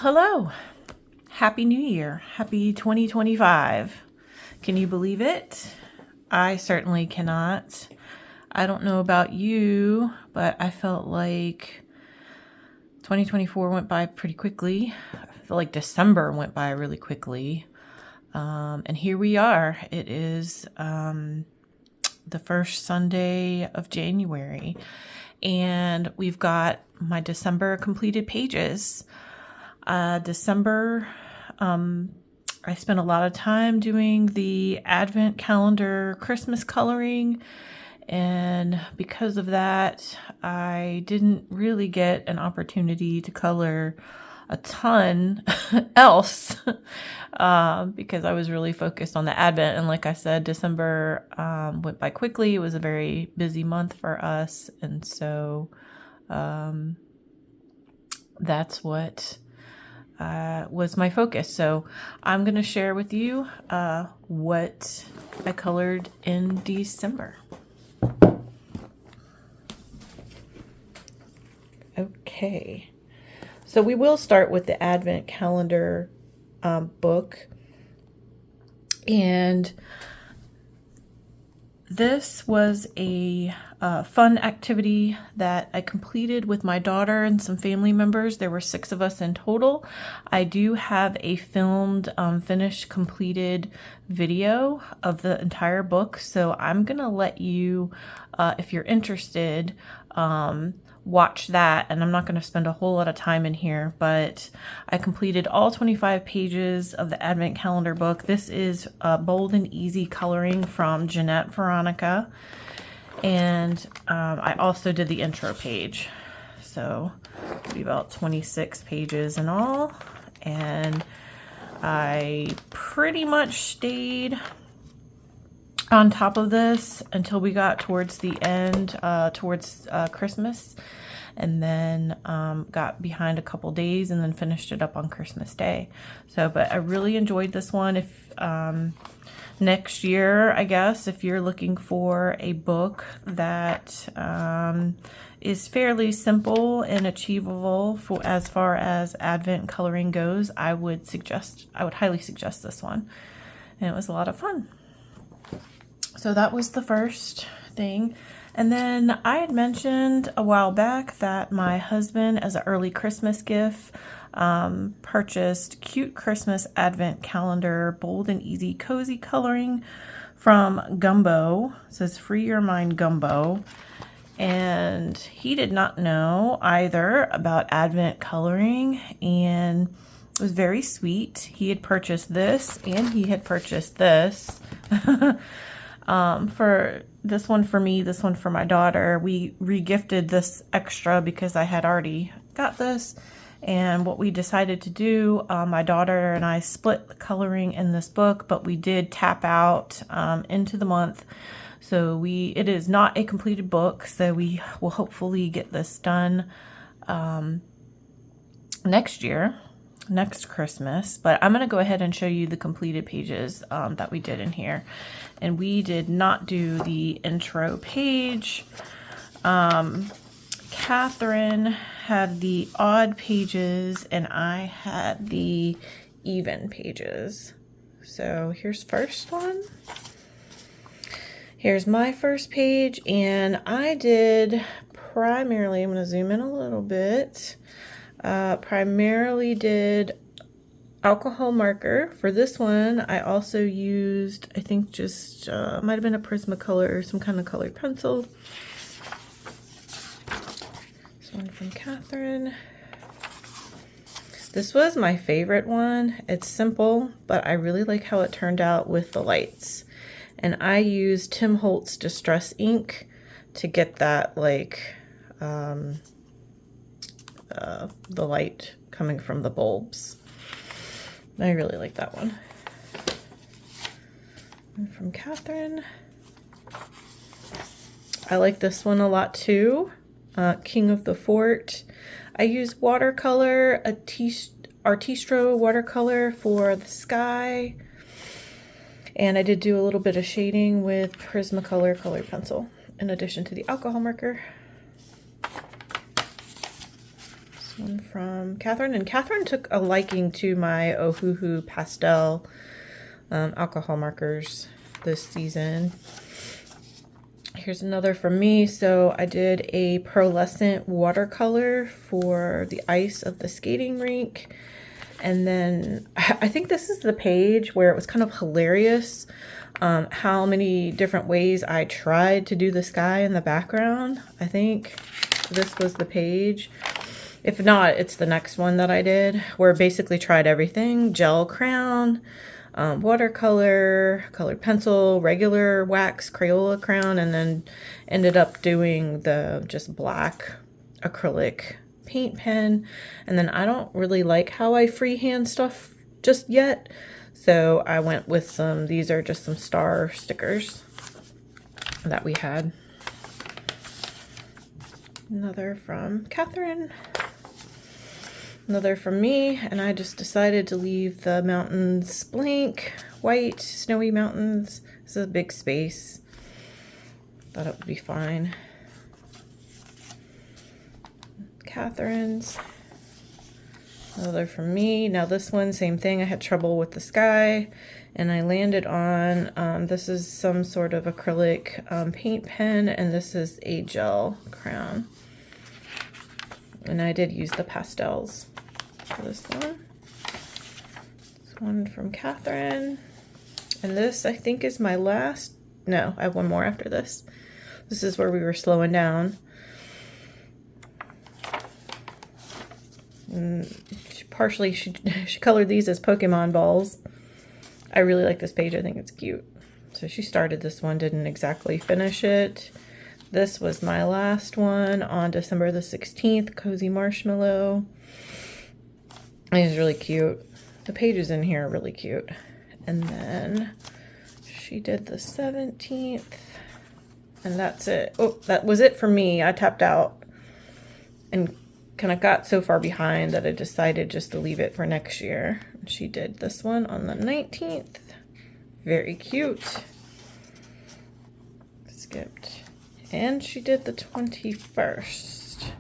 hello. Happy New Year. Happy 2025. Can you believe it? I certainly cannot. I don't know about you, but I felt like 2024 went by pretty quickly. I feel like December went by really quickly. And here we are. It is the first Sunday of January. And we've got my December completed pages. December, I spent a lot of time doing the Advent calendar Christmas coloring. And because of that, I didn't really get an opportunity to color a ton else because I was really focused on the Advent. And like I said, December went by quickly. It was a very busy month for us. And so that's what was my focus. So I'm going to share with you what I colored in December. Okay. So we will start with the Advent calendar book. And this was a fun activity that I completed with my daughter and some family members. There were 6 of us in total. I do have a filmed, finished, completed video of the entire book. So I'm going to let you, if you're interested, watch that. And I'm not going to spend a whole lot of time in here, but I completed all 25 pages of the Advent calendar book. This is Bold and Easy Coloring from Jeanette Veronica. And I also did the intro page. So it'll be about 26 pages in all. And I pretty much stayed on top of this until we got towards the end, towards Christmas, and then got behind a couple days and then finished it up on Christmas Day. So, but I really enjoyed this one. If next year, I guess, if you're looking for a book that is fairly simple and achievable for as far as Advent coloring goes, I would highly suggest this one. And it was a lot of fun. So that was the first thing. And then I had mentioned a while back that my husband, as an early Christmas gift, purchased Cute Christmas Advent Calendar Bold and Easy Cozy Coloring from Gumbo. It says Free Your Mind Gumbo. And he did not know either about Advent coloring, and it was very sweet. He had purchased this and he had purchased this. For this one for me, this one for my daughter. We regifted this extra because I had already got this. And what we decided to do, my daughter and I split the coloring in this book, but we did tap out into the month. So it is not a completed book. So we will hopefully get this done next year, next Christmas. But I'm going to go ahead and show you the completed pages that we did in here. And we did not do the intro page. Catherine had the odd pages and I had the even pages. So here's first one. Here's my first page, and I did primarily, I'm going to zoom in a little bit, primarily did alcohol marker. For this one, I also used, I think just, might have been a Prismacolor or some kind of colored pencil. This one from Catherine. This was my favorite one. It's simple, but I really like how it turned out with the lights. And I used Tim Holtz Distress ink to get that, like, the light coming from the bulbs. I really like that one. And from Catherine, I like this one a lot too. King of the Fort. I used watercolor, Artistro watercolor for the sky. And I did do a little bit of shading with Prismacolor colored pencil in addition to the alcohol marker. This One from Catherine, and Catherine took a liking to my Ohuhu pastel alcohol markers this season. Here's another from me. So I did a pearlescent watercolor for the ice of the skating rink. And then I think this is the page where it was kind of hilarious how many different ways I tried to do the sky in the background. I think this was the page. If not, it's the next one that I did, where I basically tried everything: gel crown, watercolor, colored pencil, regular wax Crayola crown, and then ended up doing the just black acrylic paint pen. And then I don't really like how I freehand stuff just yet, so I went with some, these are just some star stickers that we had. Another from Catherine. Another from me, and I just decided to leave the mountains blank. White, snowy mountains. This is a big space. Thought it would be fine. Catherine's. Another from me. Now this one, same thing. I had trouble with the sky, and I landed on, this is some sort of acrylic paint pen, and this is a gel crown. And I did use the pastels for this one. This one from Catherine. And this, I think, is my last. No, I have one more after this. This is where we were slowing down. And she colored these as Pokemon balls. I really like this page. I think it's cute. So she started this one, didn't exactly finish it. This was my last one on December the 16th, Cozy Marshmallow. It's really cute. The pages in here are really cute. And then she did the 17th, and that's it. Oh, that was it for me. I tapped out and kind of got so far behind that I decided just to leave it for next year. And she did this one on the 19th. Very cute. Skipped. And she did the 21st.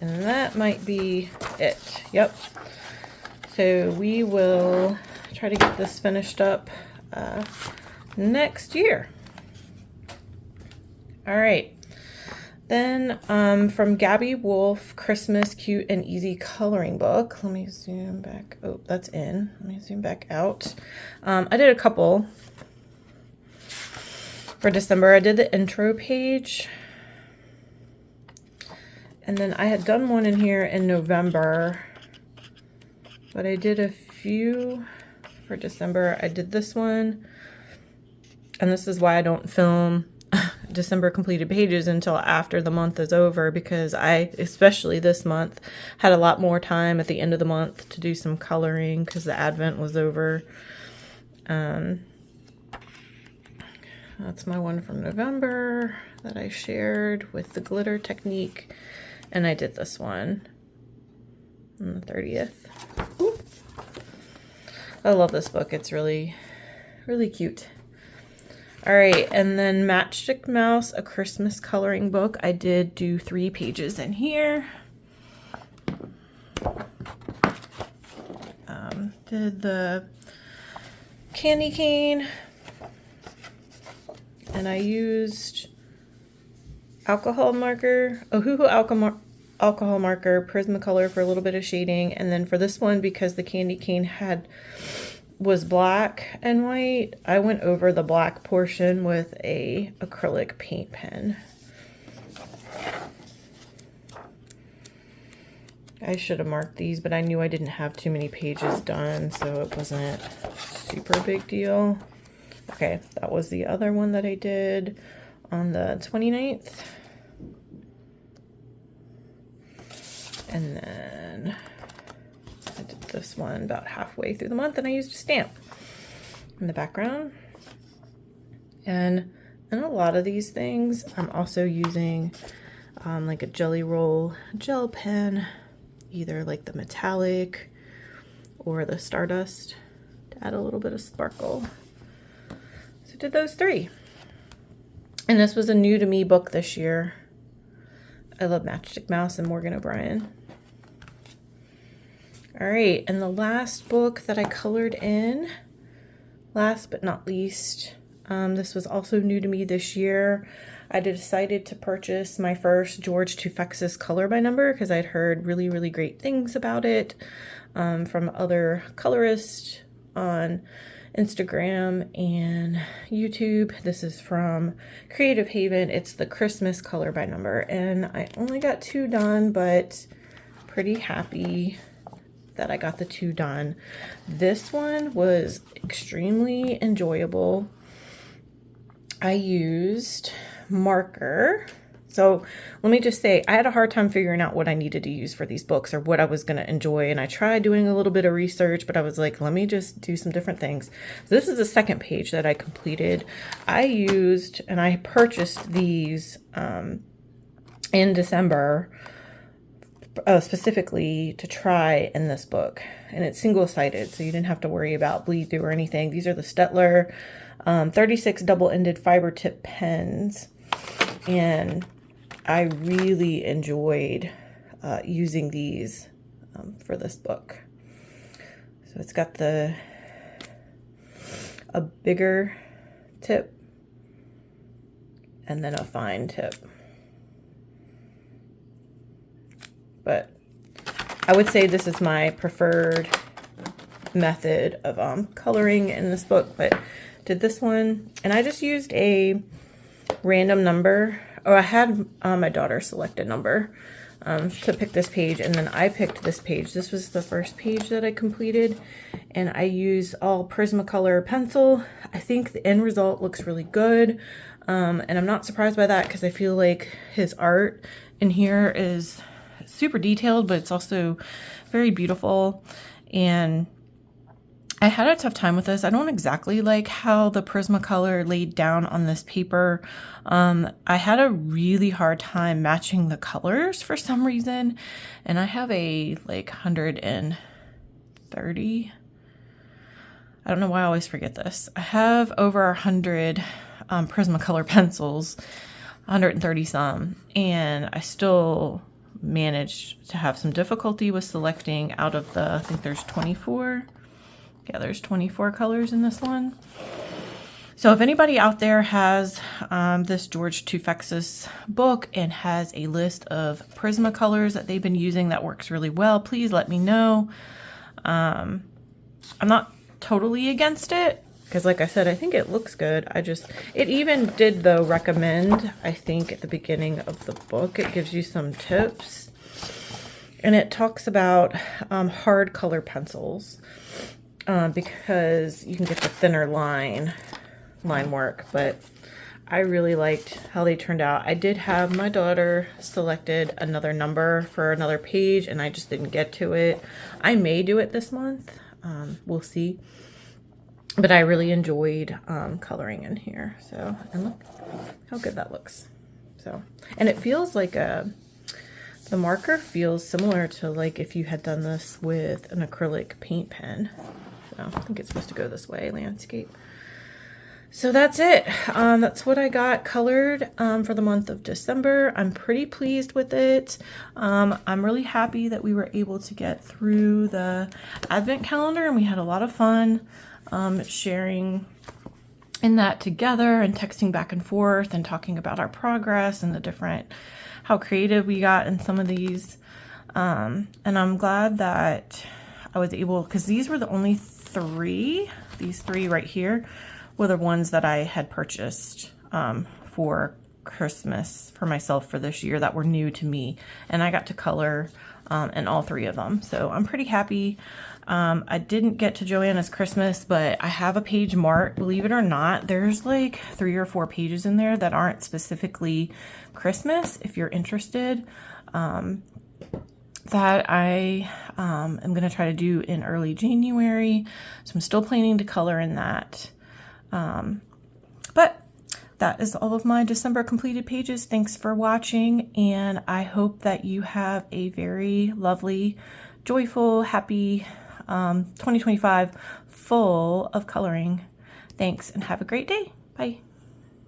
And that might be it. Yep. So we will try to get this finished up next year. All right. Then from Gabby Wolf, Christmas Cute and Easy Coloring Book. Let me zoom back. Oh, that's in. Let me zoom back out. I did a couple. For December, I did the intro page, and then I had done one in here in November, but I did a few for December. I did this one, and this is why I don't film December completed pages until after the month is over, because I, especially this month, had a lot more time at the end of the month to do some coloring because the Advent was over. That's my one from November that I shared with the glitter technique. And I did this one on the 30th. Ooh. I love this book. It's really, really cute. All right, and then Matchstick Mouse, A Christmas Coloring Book. I did do 3 pages in here. Did the candy cane. And I used alcohol marker, Ohuhu alcohol marker, Prismacolor for a little bit of shading. And then for this one, because the candy cane was black and white, I went over the black portion with a acrylic paint pen. I should have marked these, but I knew I didn't have too many pages done, so it wasn't a super big deal. Okay, that was the other one that I did on the 29th. And then I did this one about halfway through the month, and I used a stamp in the background. And in a lot of these things, I'm also using like a Jelly Roll gel pen, either like the metallic or the Stardust, to add a little bit of sparkle. So I did those 3. And this was a new to me book this year. I love Matchstick Mouse and Morgan O'Brien. All right, and the last book that I colored in, last but not least, this was also new to me this year. I decided to purchase my first George Tufexis color by number because I'd heard really, really great things about it from other colorists on Instagram and YouTube. This is from Creative Haven. It's the Christmas color by number, and I only got 2 done, but pretty happy that I got the 2 done. This one was extremely enjoyable. I used marker. So let me just say, I had a hard time figuring out what I needed to use for these books or what I was going to enjoy. And I tried doing a little bit of research, but I was like, let me just do some different things. So this is the second page that I completed. I used, and I purchased these in December specifically to try in this book. And it's single-sided, so you didn't have to worry about bleed through or anything. These are the Stettler 36 double-ended fiber tip pens. And I really enjoyed using these for this book. So it's got a bigger tip and then a fine tip. But I would say this is my preferred method of coloring in this book, but did this one, and I just used a random number. Oh, I had my daughter select a number to pick this page, and then I picked this page. This was the first page that I completed, and I used all Prismacolor pencil. I think the end result looks really good, and I'm not surprised by that because I feel like his art in here is super detailed, but it's also very beautiful. And I had a tough time with this. I don't exactly like how the Prismacolor laid down on this paper. I had a really hard time matching the colors for some reason. And I have a like 130. I don't know why I always forget this. I have over 100 Prismacolor pencils, 130 some, and I still managed to have some difficulty with selecting out of the, I think there's 24. Yeah, there's 24 colors in this one. So if anybody out there has this George Tufexis book and has a list of Prismacolors that they've been using that works really well, please let me know. I'm not totally against it because, like I said, I think it looks good. It even did though recommend, I think at the beginning of the book, it gives you some tips. And it talks about hard color pencils. Because you can get the thinner line work, but I really liked how they turned out. I did have my daughter selected another number for another page, and I just didn't get to it. I may do it this month. We'll see. But I really enjoyed coloring in here. So, and look how good that looks. So, and it feels like the marker feels similar to like if you had done this with an acrylic paint pen. I think it's supposed to go this way, landscape. So that's it. That's what I got colored for the month of December. I'm pretty pleased with it. I'm really happy that we were able to get through the Advent calendar, and we had a lot of fun sharing in that together and texting back and forth and talking about our progress and how creative we got in some of these. And I'm glad that I was able, because these were the only these three right here were the ones that I had purchased for Christmas for myself for this year that were new to me, and I got to color in all 3 of them, so I'm pretty happy. I didn't get to Joanna's Christmas, but I have a page marked. Believe it or not, there's like 3 or 4 pages in there that aren't specifically Christmas. If you're interested, that I am going to try to do in early January. So I'm still planning to color in that. But that is all of my December completed pages. Thanks for watching, and I hope that you have a very lovely, joyful, happy 2025 full of coloring. Thanks, and have a great day. Bye.